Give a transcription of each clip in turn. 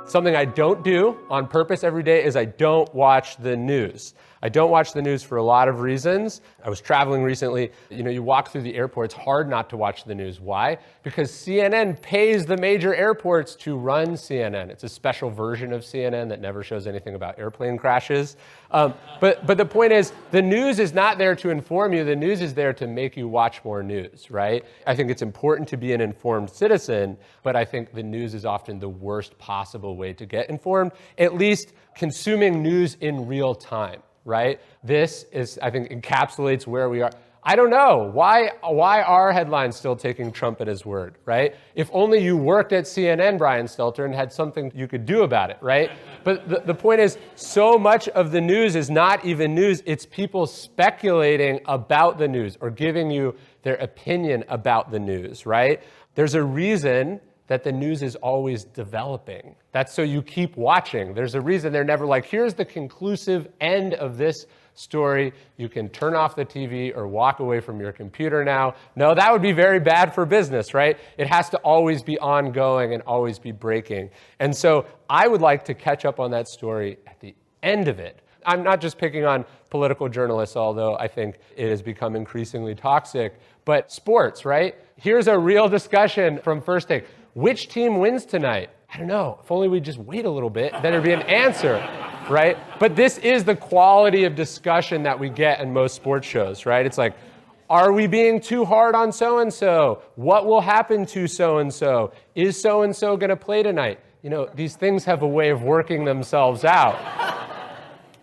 Something I don't do on purpose every day is I don't watch the news. I don't watch the news for a lot of reasons. I was traveling recently. You walk through the airport, it's hard not to watch the news. Why? Because CNN pays the major airports to run CNN. It's a special version of CNN that never shows anything about airplane crashes. But the point is, the news is not there to inform you. The news is there to make you watch more news, right? I think it's important to be an informed citizen, but I think the news is often the worst possible way to get informed, at least consuming news in real time. Right? This is, I think, encapsulates where we are. I don't know. Why are headlines still taking Trump at his word, right? If only you worked at CNN, Brian Stelter, and had something you could do about it, right? But the point is, so much of the news is not even news. It's people speculating about the news or giving you their opinion about the news, right? There's a reason that the news is always developing. That's so you keep watching. There's a reason they're never like, here's the conclusive end of this story. You can turn off the TV or walk away from your computer now. No, that would be very bad for business, right? It has to always be ongoing and always be breaking. And so I would like to catch up on that story at the end of it. I'm not just picking on political journalists, although I think it has become increasingly toxic, but sports, right? Here's a real discussion from First Take. Which team wins tonight? I don't know. If only we just wait a little bit, then there'd be an answer, right? But this is the quality of discussion that we get in most sports shows, right? It's like, are we being too hard on so-and-so? What will happen to so-and-so? Is so-and-so going to play tonight? These things have a way of working themselves out.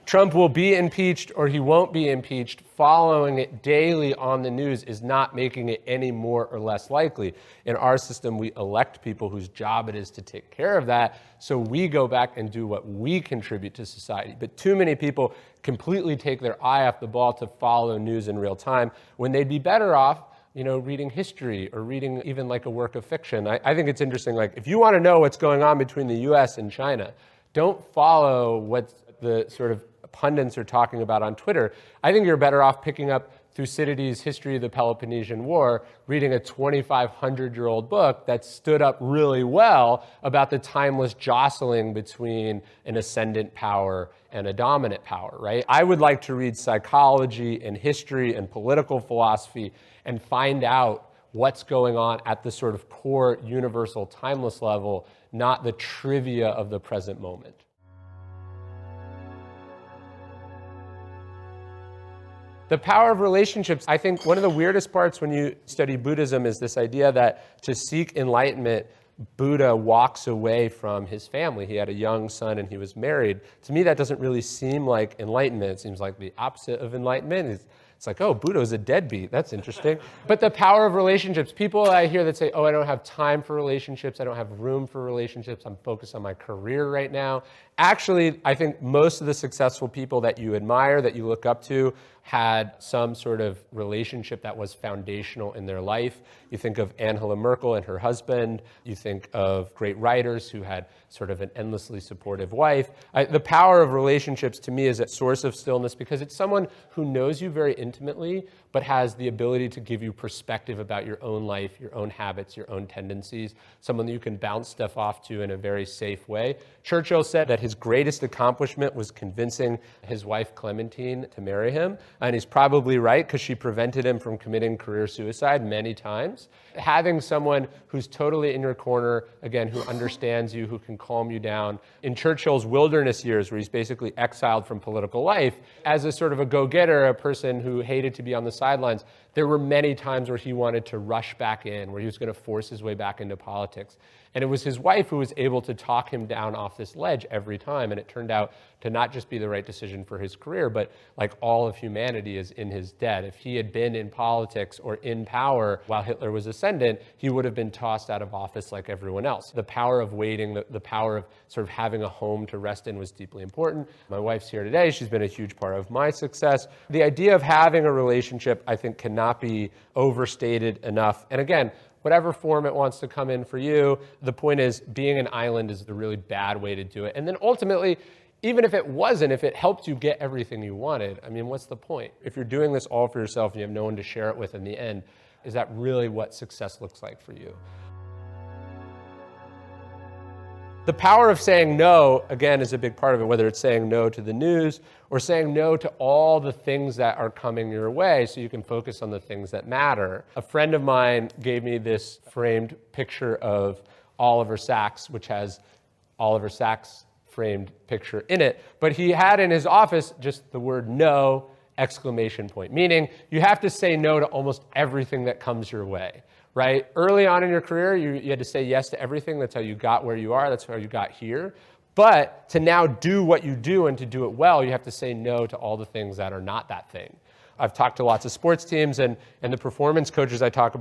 Trump will be impeached or he won't be impeached. Following it daily on the news is not making it any more or less likely. In our system, we elect people whose job it is to take care of that, so we go back and do what we contribute to society. But too many people completely take their eye off the ball to follow news in real time when they'd be better off reading history or reading even like a work of fiction. I think it's interesting, like if you want to know what's going on between the US and China, don't follow what the sort of pundits are talking about on Twitter. I think you're better off picking up Thucydides' History of the Peloponnesian War, reading a 2,500-year-old book that stood up really well about the timeless jostling between an ascendant power and a dominant power, right? I would like to read psychology and history and political philosophy and find out what's going on at the sort of core universal timeless level, not the trivia of the present moment. The power of relationships, I think one of the weirdest parts when you study Buddhism is this idea that to seek enlightenment, Buddha walks away from his family. He had a young son and he was married. To me, that doesn't really seem like enlightenment. It seems like the opposite of enlightenment. It's like, oh, Buddha was a deadbeat. That's interesting. But the power of relationships, people I hear that say, oh, I don't have time for relationships. I don't have room for relationships. I'm focused on my career right now. Actually, I think most of the successful people that you admire, that you look up to, had some sort of relationship that was foundational in their life. You think of Angela Merkel and her husband. You think of great writers who had sort of an endlessly supportive wife. The power of relationships to me is a source of stillness because it's someone who knows you very intimately, but has the ability to give you perspective about your own life, your own habits, your own tendencies, someone that you can bounce stuff off to in a very safe way. Churchill said that his greatest accomplishment was convincing his wife Clementine to marry him, and he's probably right because she prevented him from committing career suicide many times. Having someone who's totally in your corner, again, who understands you, who can calm you down. In Churchill's wilderness years, where he's basically exiled from political life, as a sort of a go-getter, a person who hated to be on the sidelines, there were many times where he wanted to rush back in, where he was going to force his way back into politics. And it was his wife who was able to talk him down off this ledge every time. And it turned out to not just be the right decision for his career, but like all of humanity is in his debt. If he had been in politics or in power while Hitler was ascendant, he would have been tossed out of office like everyone else. The power of waiting, the power of sort of having a home to rest in was deeply important. My wife's here today. She's been a huge part of my success. The idea of having a relationship, I think, cannot be overstated enough. And again, whatever form it wants to come in for you, the point is being an island is the really bad way to do it. And then ultimately, even if it wasn't, if it helped you get everything you wanted, I mean, what's the point? If you're doing this all for yourself and you have no one to share it with in the end, is that really what success looks like for you? The power of saying no, again, is a big part of it, whether it's saying no to the news or saying no to all the things that are coming your way so you can focus on the things that matter. A friend of mine gave me this framed picture of Oliver Sacks, which has Oliver Sacks' framed picture in it, but he had in his office just the word no, exclamation point, meaning you have to say no to almost everything that comes your way. Right? Early on in your career, you had to say yes to everything. That's how you got where you are. That's how you got here. But to now do what you do and to do it well, you have to say no to all the things that are not that thing. I've talked to lots of sports teams, and the performance coaches I talk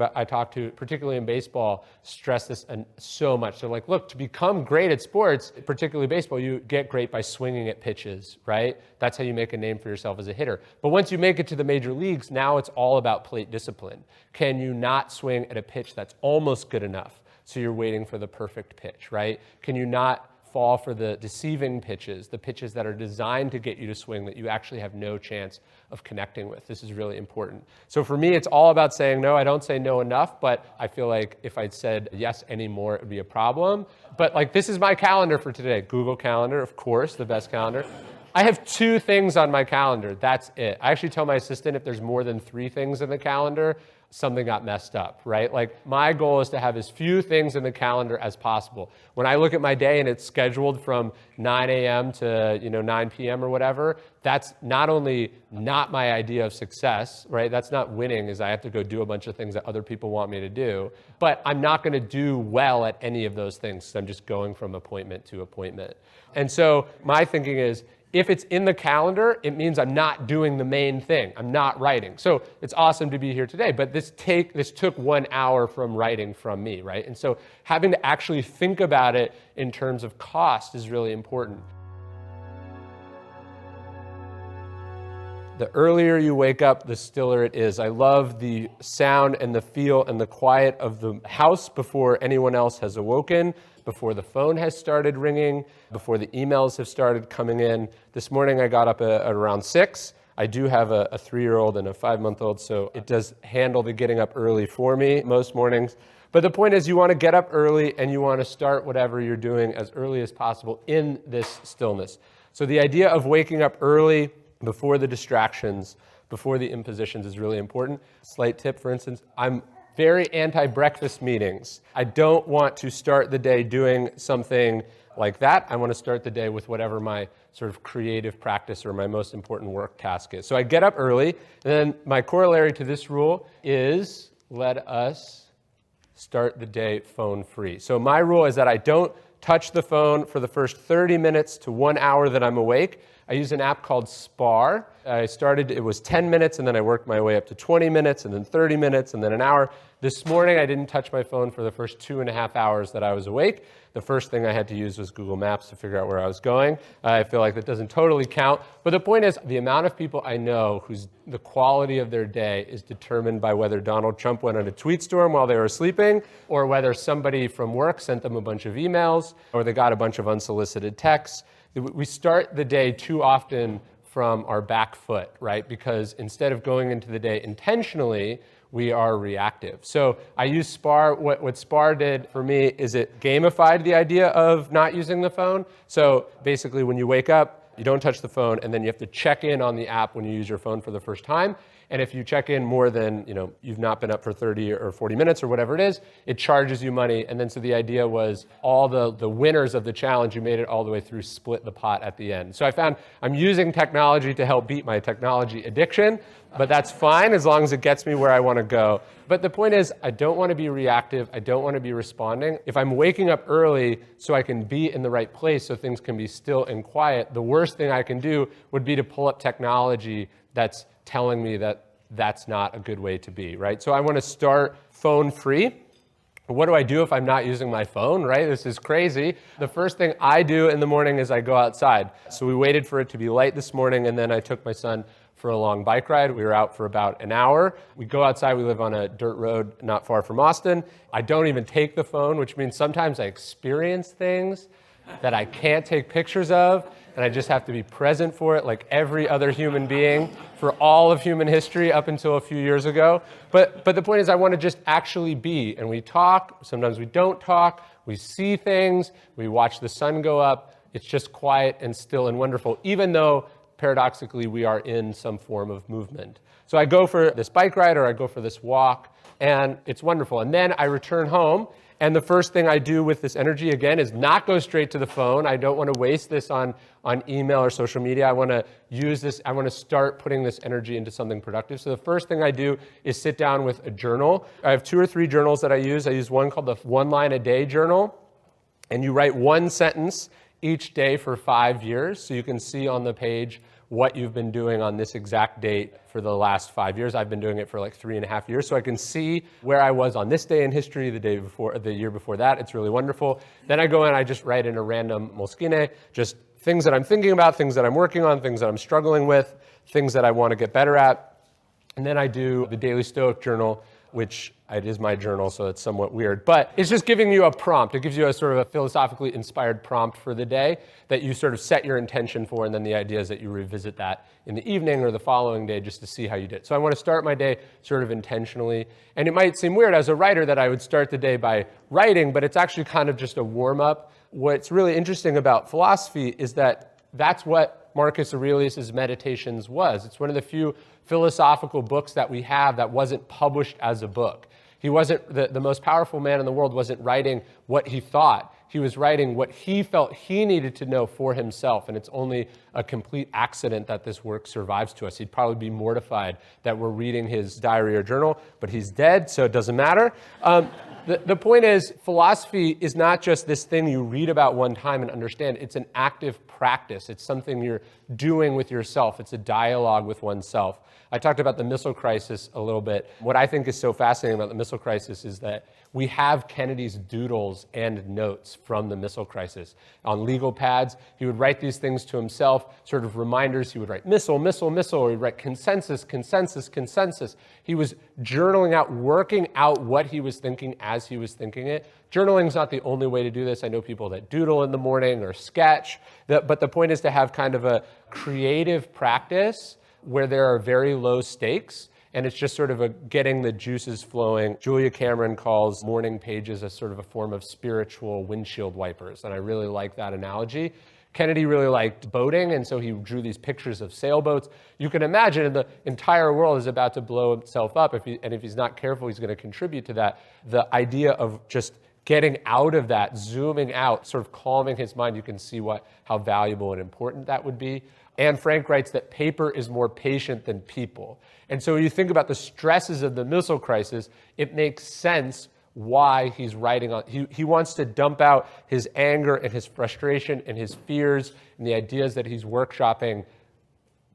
to, particularly in baseball, stress this so much. They're like, look, to become great at sports, particularly baseball, you get great by swinging at pitches, right? That's how you make a name for yourself as a hitter. But once you make it to the major leagues, now it's all about plate discipline. Can you not swing at a pitch that's almost good enough? So you're waiting for the perfect pitch, right? Can you not fall for the deceiving pitches, the pitches that are designed to get you to swing that you actually have no chance of connecting with? This is really important. So for me, it's all about saying no. I don't say no enough, but I feel like if I'd said yes anymore, it would be a problem. But like, this is my calendar for today. Google Calendar, of course, the best calendar. I have 2 things on my calendar. That's it. I actually tell my assistant if there's more than 3 things in the calendar, something got messed up, right? Like, my goal is to have as few things in the calendar as possible. When I look at my day and it's scheduled from 9 a.m. to 9 p.m. or whatever, that's not only not my idea of success, right? That's not winning, is I have to go do a bunch of things that other people want me to do. But I'm not going to do well at any of those things. So I'm just going from appointment to appointment. And so my thinking is, if it's in the calendar, it means I'm not doing the main thing. I'm not writing. So it's awesome to be here today, but this took 1 hour from writing from me, right? And so having to actually think about it in terms of cost is really important. The earlier you wake up, the stiller it is. I love the sound and the feel and the quiet of the house before anyone else has awoken, before the phone has started ringing, before the emails have started coming in. This morning I got up at around 6. I do have a 3-year-old and a 5-month-old, so it does handle the getting up early for me most mornings. But the point is, you want to get up early and you want to start whatever you're doing as early as possible in this stillness. So the idea of waking up early before the distractions, before the impositions is really important. Slight tip, for instance, I'm very anti-breakfast meetings. I don't want to start the day doing something like that. I want to start the day with whatever my sort of creative practice or my most important work task is. So I get up early, and then my corollary to this rule is let us start the day phone free. So my rule is that I don't touch the phone for the first 30 minutes to 1 hour that I'm awake. I use an app called Spar. It was 10 minutes, and then I worked my way up to 20 minutes, and then 30 minutes, and then an hour. This morning, I didn't touch my phone for the first 2.5 hours that I was awake. The first thing I had to use was Google Maps to figure out where I was going. I feel like that doesn't totally count. But the point is, the amount of people I know the quality of their day is determined by whether Donald Trump went on a tweet storm while they were sleeping, or whether somebody from work sent them a bunch of emails, or they got a bunch of unsolicited texts. We start the day too often from our back foot, right? Because instead of going into the day intentionally, we are reactive. So I use Spar. What Spar did for me is it gamified the idea of not using the phone. So basically, when you wake up, you don't touch the phone, and then you have to check in on the app when you use your phone for the first time. And if you check in more than, you've not been up for 30 or 40 minutes or whatever it is, it charges you money. And then so the idea was all the winners of the challenge, you made it all the way through, split the pot at the end. So I found I'm using technology to help beat my technology addiction, but that's fine as long as it gets me where I want to go. But the point is, I don't want to be reactive. I don't want to be responding. If I'm waking up early so I can be in the right place so things can be still and quiet, the worst thing I can do would be to pull up technology that's telling me that that's not a good way to be, right? So I want to start phone free. What do I do if I'm not using my phone, right? This is crazy. The first thing I do in the morning is I go outside. So we waited for it to be light this morning, and then I took my son for a long bike ride. We were out for about an hour. We go outside. We live on a dirt road not far from Austin. I don't even take the phone, which means sometimes I experience things that I can't take pictures of, and I just have to be present for it like every other human being for all of human history up until a few years ago. But the point is I want to just actually be, and we talk, sometimes we don't talk, we see things, we watch the sun go up. It's just quiet and still and wonderful, even though paradoxically we are in some form of movement. So I go for this bike ride or I go for this walk, and it's wonderful. And then I return home, and the first thing I do with this energy, again, is not go straight to the phone. I don't want to waste this on email or social media. I want to use this. I want to start putting this energy into something productive. So the first thing I do is sit down with a journal. I have 2 or 3 journals that I use. I use one called the 1 line a day journal, and you write 1 sentence each day for 5 years. So you can see on the page what you've been doing on this exact date for the last 5 years. I've been doing it for like 3.5 years. So I can see where I was on this day in history, the year before that. It's really wonderful. Then I go in, I just write in a random moschine, just things that I'm thinking about, things that I'm working on, things that I'm struggling with, things that I want to get better at. And then I do the Daily Stoic journal, which it is my journal, so it's somewhat weird. But it's just giving you a prompt. It gives you a sort of a philosophically inspired prompt for the day that you sort of set your intention for, and then the idea is that you revisit that in the evening or the following day just to see how you did. So I want to start my day sort of intentionally. And it might seem weird as a writer that I would start the day by writing, but it's actually kind of just a warm-up. What's really interesting about philosophy is that that's what Marcus Aurelius' Meditations was. It's one of the few philosophical books that we have that wasn't published as a book. He wasn't, the most powerful man in the world wasn't writing what he thought. He was writing what he felt he needed to know for himself, and it's only a complete accident that this work survives to us. He'd probably be mortified that we're reading his diary or journal, but he's dead, so it doesn't matter. The point is, philosophy is not just this thing you read about one time and understand. It's an active practice. It's something you're doing with yourself. It's a dialogue with oneself. I talked about the missile crisis a little bit. What I think is so fascinating about the missile crisis is that we have Kennedy's doodles and notes from the missile crisis. On legal pads, he would write these things to himself, sort of reminders. He would write missile, missile, missile, or he'd write consensus, consensus, consensus. He was journaling out, working out what he was thinking as he was thinking it. Journaling is not the only way to do this. I know people that doodle in the morning or sketch, but the point is to have kind of a creative practice where there are very low stakes, and it's just sort of getting the juices flowing. Julia Cameron calls morning pages a sort of a form of spiritual windshield wipers, and I really like that analogy. Kennedy really liked boating, and so he drew these pictures of sailboats. You can imagine the entire world is about to blow itself up, and if he's not careful, he's going to contribute to that. The idea of just getting out of that, zooming out, sort of calming his mind, you can see how valuable and important that would be. Anne Frank writes that paper is more patient than people. And so when you think about the stresses of the missile crisis, it makes sense why he's writing on. He wants to dump out his anger and his frustration and his fears and the ideas that he's workshopping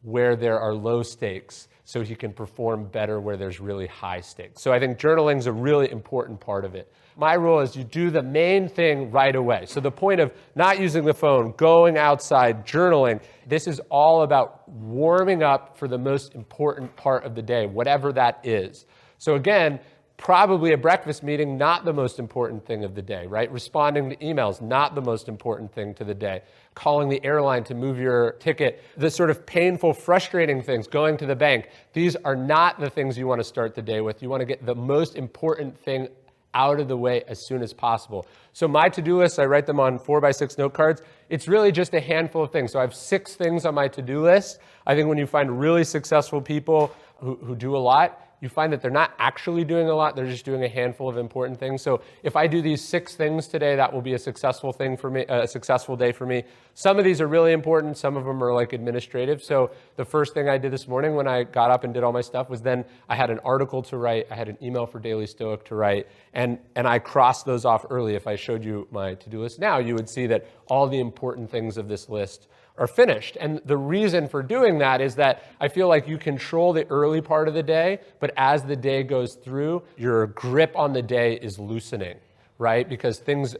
where there are low stakes so he can perform better where there's really high stakes. So I think journaling is a really important part of it. My rule is you do the main thing right away. So the point of not using the phone, going outside, journaling, this is all about warming up for the most important part of the day, whatever that is. So again, probably a breakfast meeting, not the most important thing of the day, right? Responding to emails, not the most important thing to the day. Calling the airline to move your ticket, the sort of painful, frustrating things, going to the bank, these are not the things you want to start the day with. You want to get the most important thing out of the way as soon as possible. So my to-do list, I write them on 4x6 note cards. It's really just a handful of things. So I have 6 things on my to-do list. I think when you find really successful people who do a lot, you find that they're not actually doing a lot, they're just doing a handful of important things. So if I do these 6 things today, that will be a successful thing for me, a successful day for me. Some of these are really important, some of them are like administrative. So the first thing I did this morning when I got up and did all my stuff was then I had an article to write, I had an email for Daily Stoic to write, and I crossed those off early. If I showed you my to-do list now, you would see that all the important things of this list are finished. And the reason for doing that is that I feel like you control the early part of the day, but as the day goes through, your grip on the day is loosening, right? Because things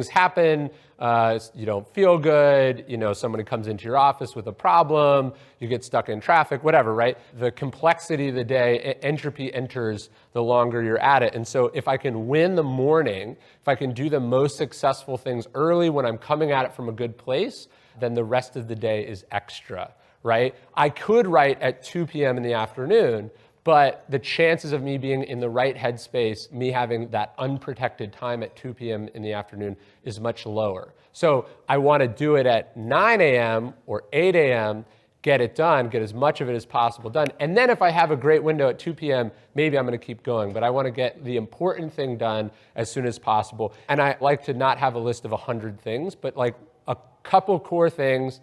happen, you don't feel good, somebody comes into your office with a problem, you get stuck in traffic, whatever, right? The complexity of the day, entropy enters the longer you're at it. And so if I can win the morning, if I can do the most successful things early when I'm coming at it from a good place, then the rest of the day is extra, right? I could write at 2 p.m. in the afternoon, but the chances of me being in the right headspace, me having that unprotected time at 2 p.m. in the afternoon is much lower. So I want to do it at 9 a.m. or 8 a.m., get it done, get as much of it as possible done. And then if I have a great window at 2 p.m., maybe I'm going to keep going. But I want to get the important thing done as soon as possible. And I like to not have a list of 100 things, but like a couple core things.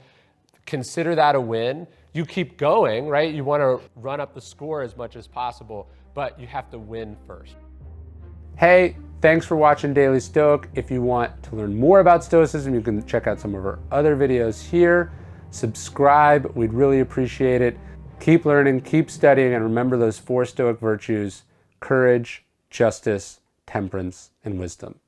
Consider that a win. You keep going, right? You want to run up the score as much as possible, but you have to win first. Hey, thanks for watching Daily Stoic. If you want to learn more about Stoicism, you can check out some of our other videos here. Subscribe, we'd really appreciate it. Keep learning, keep studying, and remember those 4 Stoic virtues: courage, justice, temperance, and wisdom.